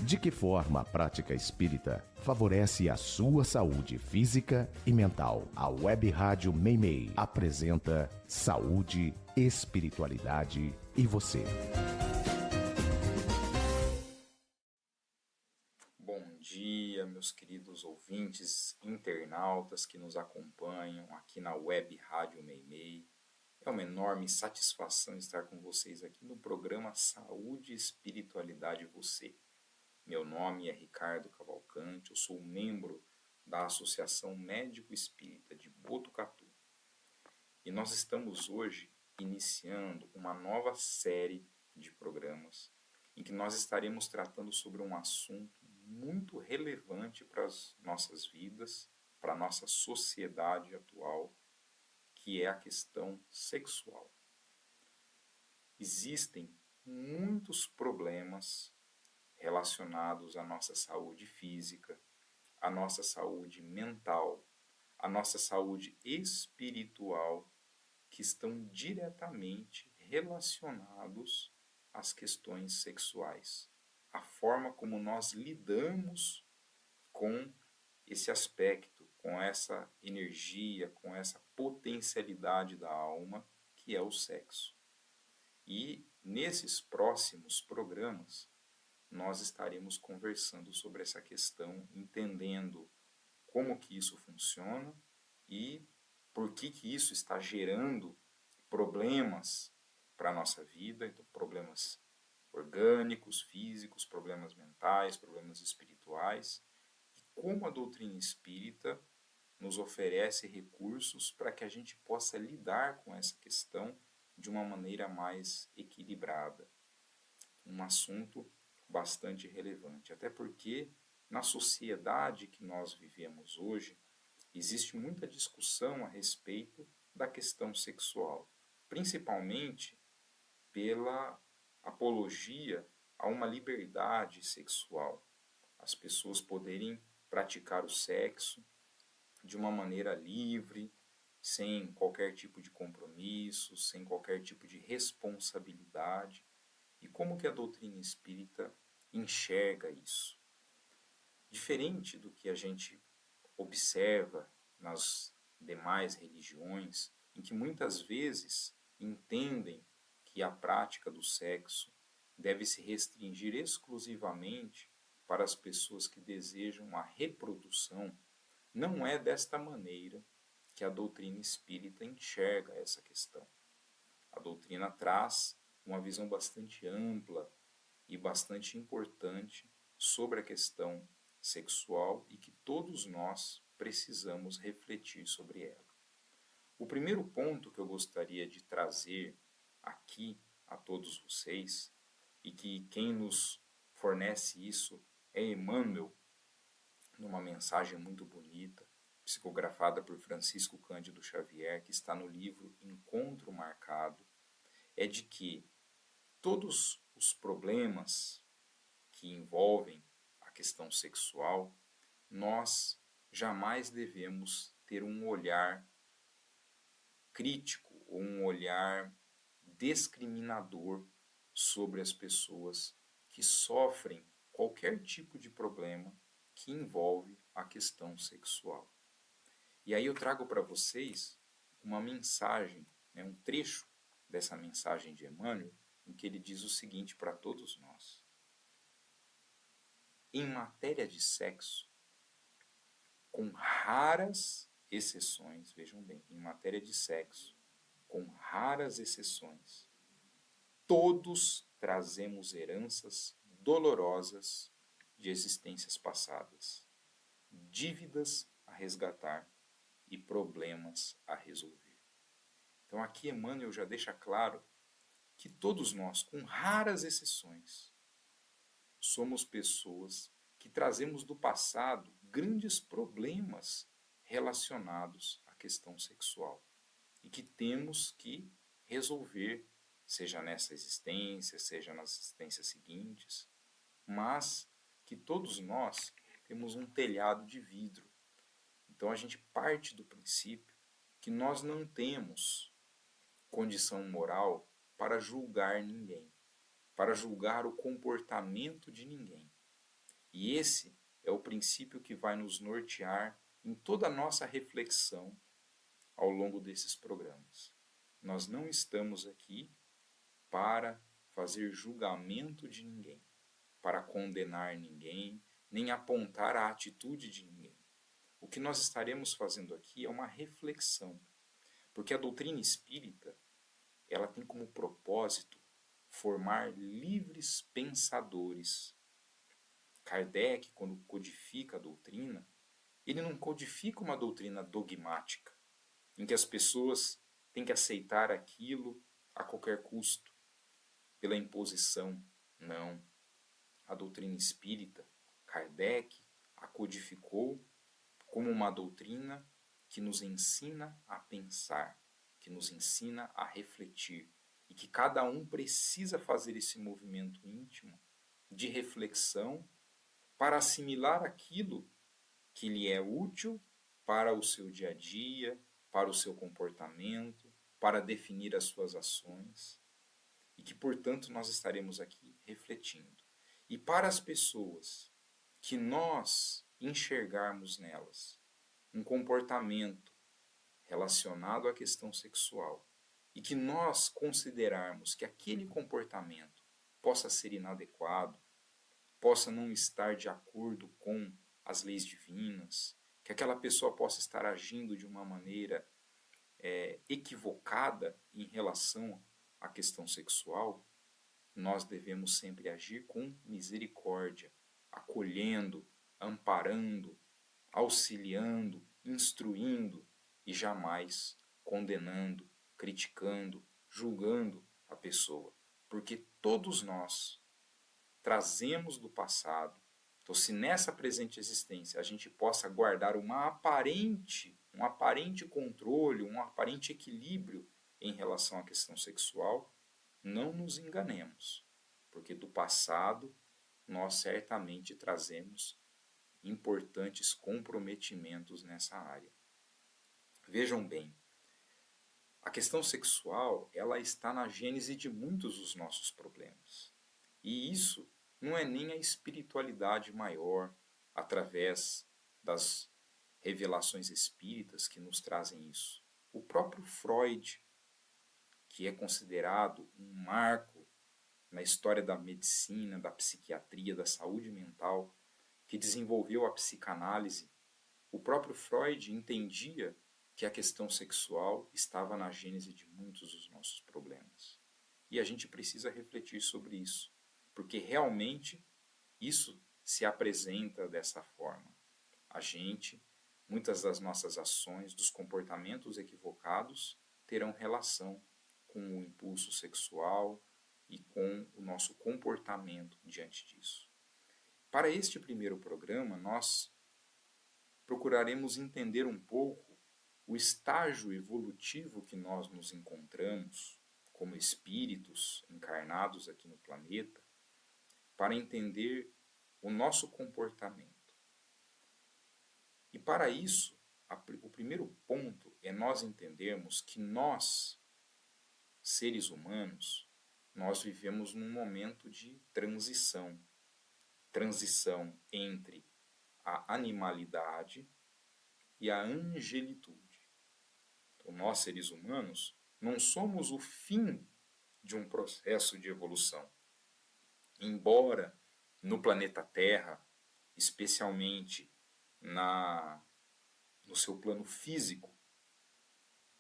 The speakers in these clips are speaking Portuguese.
De que forma a prática espírita favorece a sua saúde física e mental? A Web Rádio Meimei apresenta Saúde, Espiritualidade e Você. Bom dia, meus queridos ouvintes, internautas que nos acompanham aqui na Web Rádio Meimei. É uma enorme satisfação estar com vocês aqui no programa Saúde, Espiritualidade e Você. Meu nome é Ricardo Cavalcante, eu sou membro da Associação Médico Espírita de Botucatu. E nós estamos hoje iniciando uma nova série de programas em que nós estaremos tratando sobre um assunto muito relevante para as nossas vidas, para a nossa sociedade atual, que é a questão sexual. Existem muitos problemas relacionados à nossa saúde física, à nossa saúde mental, à nossa saúde espiritual, que estão diretamente relacionados às questões sexuais. A forma como nós lidamos com esse aspecto, com essa energia, com essa potencialidade da alma, que é o sexo. E nesses próximos programas, nós estaremos conversando sobre essa questão, entendendo como que isso funciona e por que isso está gerando problemas para a nossa vida, então problemas orgânicos, físicos, problemas mentais, problemas espirituais, e como a doutrina espírita nos oferece recursos para que a gente possa lidar com essa questão de uma maneira mais equilibrada. Um assunto bastante relevante, até porque na sociedade que nós vivemos hoje, existe muita discussão a respeito da questão sexual, principalmente pela apologia a uma liberdade sexual, as pessoas poderem praticar o sexo de uma maneira livre, sem qualquer tipo de compromisso, sem qualquer tipo de responsabilidade. E como que a doutrina espírita enxerga isso? Diferente do que a gente observa nas demais religiões, em que muitas vezes entendem que a prática do sexo deve se restringir exclusivamente para as pessoas que desejam a reprodução, não é desta maneira que a doutrina espírita enxerga essa questão. A doutrina traz uma visão bastante ampla e bastante importante sobre a questão sexual e que todos nós precisamos refletir sobre ela. O primeiro ponto que eu gostaria de trazer aqui a todos vocês, e que quem nos fornece isso é Emmanuel, numa mensagem muito bonita, psicografada por Francisco Cândido Xavier, que está no livro Encontro Marcado, é de que todos os problemas que envolvem a questão sexual, nós jamais devemos ter um olhar crítico ou um olhar discriminador sobre as pessoas que sofrem qualquer tipo de problema que envolve a questão sexual. E aí eu trago para vocês uma mensagem, um trecho dessa mensagem de Emmanuel, em que ele diz o seguinte para todos nós: em matéria de sexo, com raras exceções, vejam bem, em matéria de sexo, com raras exceções, todos trazemos heranças dolorosas de existências passadas, dívidas a resgatar e problemas a resolver. Então aqui Emmanuel já deixa claro que todos nós, com raras exceções, somos pessoas que trazemos do passado grandes problemas relacionados à questão sexual e que temos que resolver, seja nessa existência, seja nas existências seguintes, mas que todos nós temos um telhado de vidro. Então a gente parte do princípio que nós não temos condição moral para julgar ninguém, para julgar o comportamento de ninguém. E esse é o princípio que vai nos nortear em toda a nossa reflexão ao longo desses programas. Nós não estamos aqui para fazer julgamento de ninguém, para condenar ninguém, nem apontar a atitude de ninguém. O que nós estaremos fazendo aqui é uma reflexão, porque a doutrina espírita, ela tem como propósito formar livres pensadores. Kardec, quando codifica a doutrina, ele não codifica uma doutrina dogmática, em que as pessoas têm que aceitar aquilo a qualquer custo, pela imposição. Não. A doutrina espírita, Kardec a codificou como uma doutrina que nos ensina a pensar, que nos ensina a refletir, e que cada um precisa fazer esse movimento íntimo de reflexão para assimilar aquilo que lhe é útil para o seu dia a dia, para o seu comportamento, para definir as suas ações, e que, portanto, nós estaremos aqui refletindo. E para as pessoas que nós enxergarmos nelas um comportamento relacionado à questão sexual e que nós considerarmos que aquele comportamento possa ser inadequado, possa não estar de acordo com as leis divinas, que aquela pessoa possa estar agindo de uma maneira equivocada em relação à questão sexual, nós devemos sempre agir com misericórdia, acolhendo, amparando, auxiliando, instruindo e jamais condenando, criticando, julgando a pessoa. Porque todos nós trazemos do passado. Então, se nessa presente existência a gente possa guardar um aparente controle, um aparente equilíbrio em relação à questão sexual, não nos enganemos, porque do passado nós certamente trazemos importantes comprometimentos nessa área. Vejam bem, a questão sexual, ela está na gênese de muitos dos nossos problemas. E isso não é nem a espiritualidade maior, através das revelações espíritas que nos trazem isso. O próprio Freud, que é considerado um marco na história da medicina, da psiquiatria, da saúde mental, que desenvolveu a psicanálise, o próprio Freud entendia que a questão sexual estava na gênese de muitos dos nossos problemas. E a gente precisa refletir sobre isso, porque realmente isso se apresenta dessa forma. A gente, muitas das nossas ações, dos comportamentos equivocados, terão relação com o impulso sexual e com o nosso comportamento diante disso. Para este primeiro programa, nós procuraremos entender um pouco o estágio evolutivo que nós nos encontramos como espíritos encarnados aqui no planeta, para entender o nosso comportamento. E para isso, o primeiro ponto é nós entendermos que nós, seres humanos, nós vivemos num momento de transição entre a animalidade e a angelitude. Então, nós, seres humanos, não somos o fim de um processo de evolução. Embora no planeta Terra, especialmente no seu plano físico,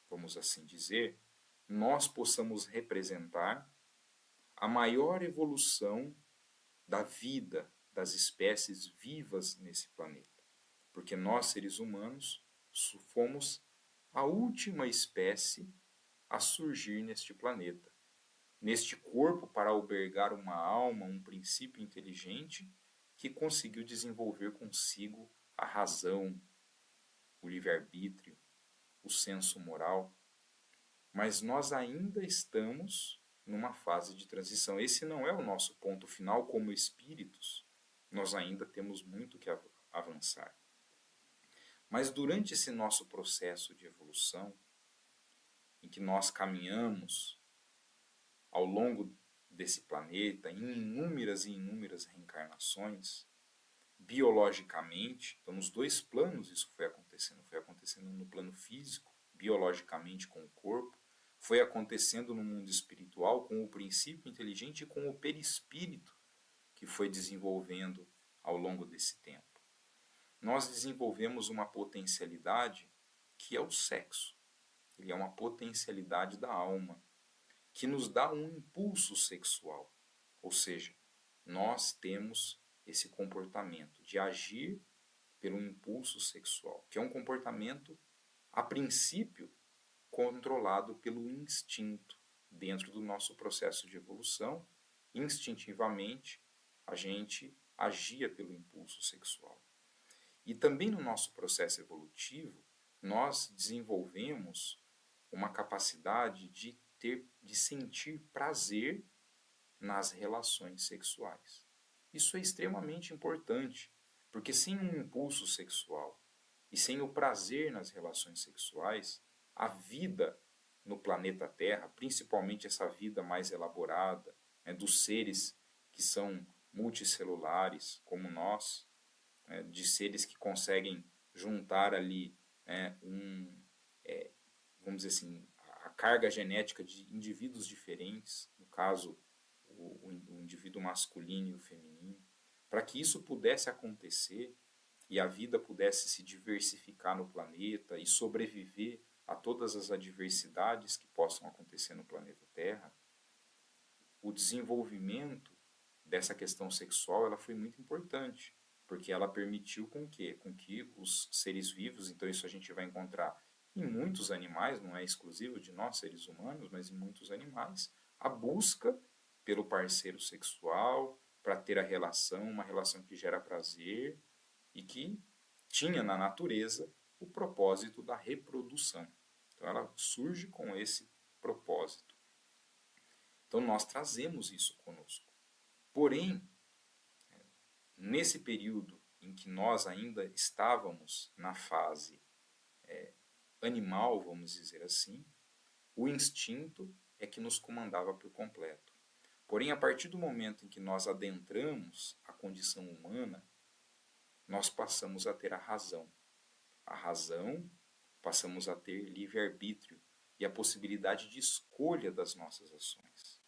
vamos assim dizer, nós possamos representar a maior evolução da vida, das espécies vivas nesse planeta. Porque nós, seres humanos, fomos a última espécie a surgir neste planeta. Neste corpo para albergar uma alma, um princípio inteligente que conseguiu desenvolver consigo a razão, o livre-arbítrio, o senso moral. Mas nós ainda estamos numa fase de transição. Esse não é o nosso ponto final como espíritos. Nós ainda temos muito que avançar. Mas durante esse nosso processo de evolução, em que nós caminhamos ao longo desse planeta, em inúmeras e inúmeras reencarnações, biologicamente, então nos dois planos isso foi acontecendo no plano físico, biologicamente com o corpo, foi acontecendo no mundo espiritual com o princípio inteligente e com o perispírito que foi desenvolvendo ao longo desse tempo. Nós desenvolvemos uma potencialidade que é o sexo. Ele é uma potencialidade da alma, que nos dá um impulso sexual. Ou seja, nós temos esse comportamento de agir pelo impulso sexual, que é um comportamento, a princípio, controlado pelo instinto. Dentro do nosso processo de evolução, instintivamente, a gente agia pelo impulso sexual. E também no nosso processo evolutivo, nós desenvolvemos uma capacidade de sentir prazer nas relações sexuais. Isso é extremamente importante, porque sem um impulso sexual e sem o prazer nas relações sexuais, a vida no planeta Terra, principalmente essa vida mais elaborada, dos seres que são multicelulares, como nós, de seres que conseguem juntar ali vamos dizer assim, a carga genética de indivíduos diferentes, no caso, o indivíduo masculino e o feminino, para que isso pudesse acontecer e a vida pudesse se diversificar no planeta e sobreviver a todas as adversidades que possam acontecer no planeta Terra, o desenvolvimento dessa questão sexual ela foi muito importante, porque ela permitiu com que os seres vivos, então isso a gente vai encontrar em muitos animais, não é exclusivo de nós seres humanos, mas em muitos animais, a busca pelo parceiro sexual para ter a relação, uma relação que gera prazer e que tinha na natureza o propósito da reprodução. Então ela surge com esse propósito. Então nós trazemos isso conosco. Porém, nesse período em que nós ainda estávamos na fase animal, vamos dizer assim, o instinto é que nos comandava por completo. Porém, a partir do momento em que nós adentramos a condição humana, nós passamos a ter a razão. A razão, passamos a ter livre-arbítrio e a possibilidade de escolha das nossas ações.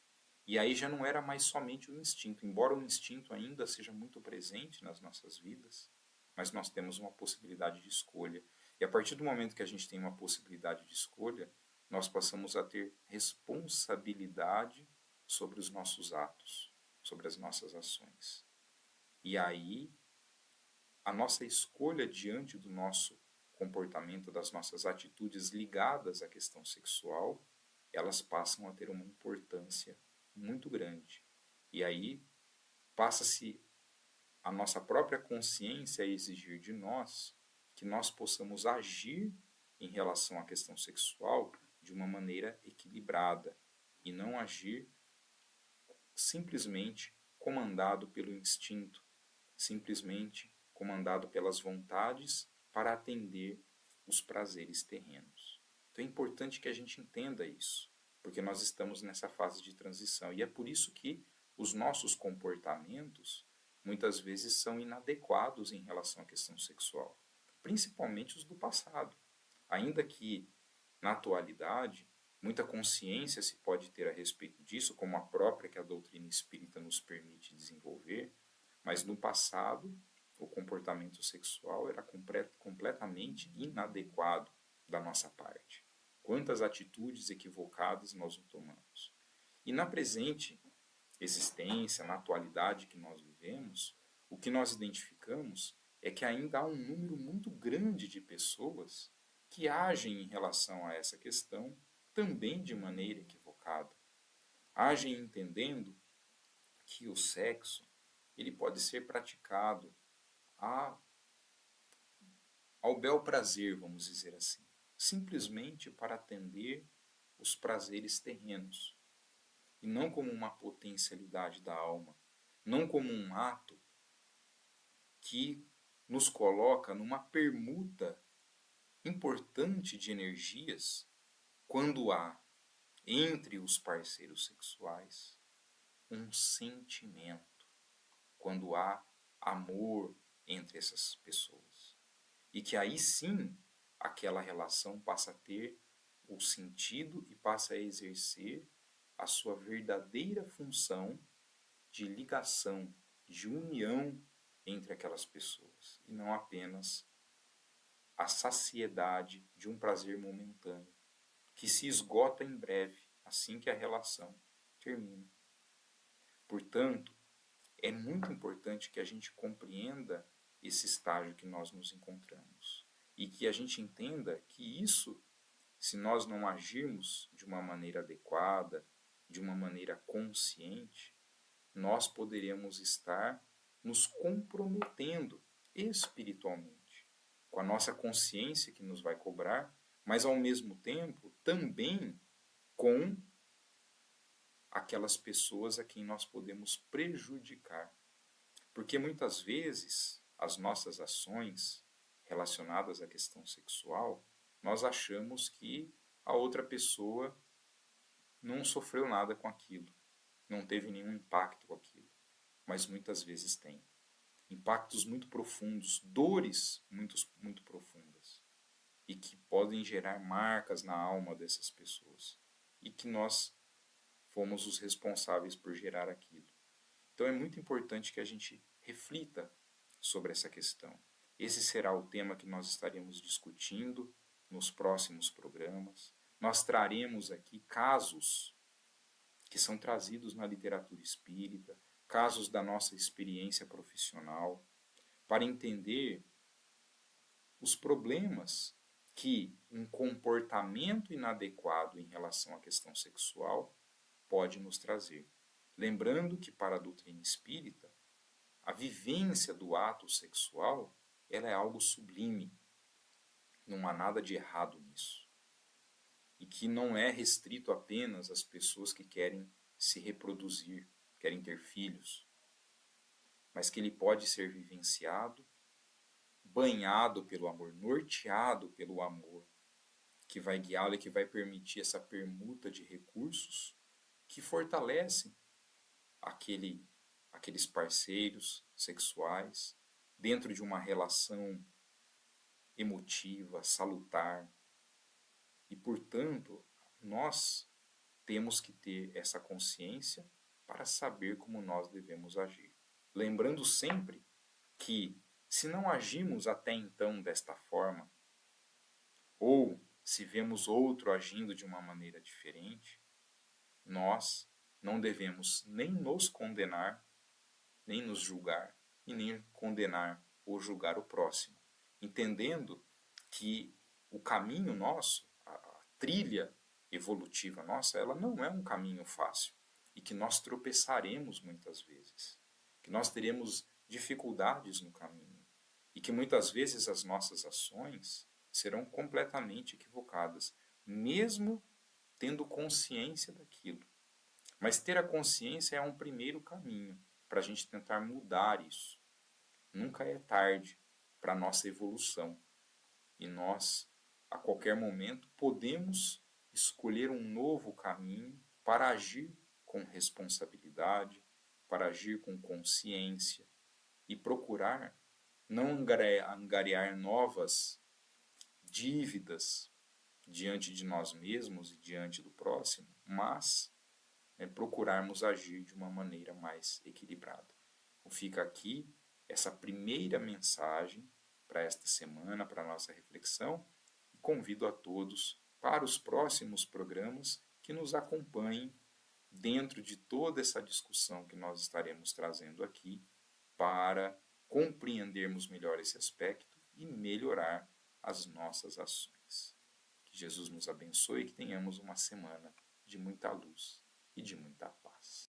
E aí já não era mais somente o instinto, embora o instinto ainda seja muito presente nas nossas vidas, mas nós temos uma possibilidade de escolha. E a partir do momento que a gente tem uma possibilidade de escolha, nós passamos a ter responsabilidade sobre os nossos atos, sobre as nossas ações. E aí, a nossa escolha diante do nosso comportamento, das nossas atitudes ligadas à questão sexual, elas passam a ter uma importância muito grande. E aí, passa-se a nossa própria consciência a exigir de nós que nós possamos agir em relação à questão sexual de uma maneira equilibrada e não agir simplesmente comandado pelo instinto, simplesmente comandado pelas vontades para atender os prazeres terrenos. Então é importante que a gente entenda isso, porque nós estamos nessa fase de transição e é por isso que os nossos comportamentos muitas vezes são inadequados em relação à questão sexual, principalmente os do passado. Ainda que, na atualidade, muita consciência se pode ter a respeito disso, como a própria que a doutrina espírita nos permite desenvolver, mas no passado o comportamento sexual era completamente inadequado da nossa parte. Quantas atitudes equivocadas nós não tomamos. E na presente existência, na atualidade que nós vivemos, o que nós identificamos é que ainda há um número muito grande de pessoas que agem em relação a essa questão também de maneira equivocada. Agem entendendo que o sexo ele pode ser praticado ao bel prazer, vamos dizer assim, simplesmente para atender os prazeres terrenos, e não como uma potencialidade da alma, não como um ato que nos coloca numa permuta importante de energias quando há entre os parceiros sexuais um sentimento, quando há amor entre essas pessoas. E que aí sim aquela relação passa a ter o sentido e passa a exercer a sua verdadeira função de ligação, de união entre aquelas pessoas, e não apenas a saciedade de um prazer momentâneo, que se esgota em breve, assim que a relação termina. Portanto, é muito importante que a gente compreenda esse estágio que nós nos encontramos e que a gente entenda que isso, se nós não agirmos de uma maneira adequada, de uma maneira consciente, nós poderemos estar nos comprometendo espiritualmente, com a nossa consciência que nos vai cobrar, mas ao mesmo tempo também com aquelas pessoas a quem nós podemos prejudicar. Porque muitas vezes as nossas ações relacionadas à questão sexual, nós achamos que a outra pessoa não sofreu nada com aquilo, não teve nenhum impacto com aquilo, mas muitas vezes tem. Impactos muito profundos, dores muito profundas, e que podem gerar marcas na alma dessas pessoas, e que nós fomos os responsáveis por gerar aquilo. Então é muito importante que a gente reflita sobre essa questão. Esse será o tema que nós estaremos discutindo nos próximos programas. Nós traremos aqui casos que são trazidos na literatura espírita, casos da nossa experiência profissional, para entender os problemas que um comportamento inadequado em relação à questão sexual pode nos trazer. Lembrando que para a doutrina espírita, a vivência do ato sexual ela é algo sublime. Não há nada de errado nisso. E que não é restrito apenas às pessoas que querem se reproduzir, querem ter filhos, mas que ele pode ser vivenciado, banhado pelo amor, norteado pelo amor, que vai guiá-lo e que vai permitir essa permuta de recursos que fortalecem aqueles parceiros sexuais dentro de uma relação emotiva, salutar. E, portanto, nós temos que ter essa consciência para saber como nós devemos agir. Lembrando sempre que, se não agimos até então desta forma, ou se vemos outro agindo de uma maneira diferente, nós não devemos nem nos condenar, nem nos julgar, e nem condenar ou julgar o próximo, entendendo que o caminho nosso, a trilha evolutiva nossa, ela não é um caminho fácil, e que nós tropeçaremos muitas vezes, que nós teremos dificuldades no caminho, e que muitas vezes as nossas ações serão completamente equivocadas, mesmo tendo consciência daquilo. Mas ter a consciência é um primeiro caminho para a gente tentar mudar isso. Nunca é tarde para a nossa evolução. E nós, a qualquer momento, podemos escolher um novo caminho para agir com responsabilidade, para agir com consciência e procurar não angariar novas dívidas diante de nós mesmos e diante do próximo, mas procurarmos agir de uma maneira mais equilibrada. Então fica aqui essa primeira mensagem para esta semana, para a nossa reflexão, e convido a todos para os próximos programas que nos acompanhem dentro de toda essa discussão que nós estaremos trazendo aqui para compreendermos melhor esse aspecto e melhorar as nossas ações. Que Jesus nos abençoe e que tenhamos uma semana de muita luz e de muita paz.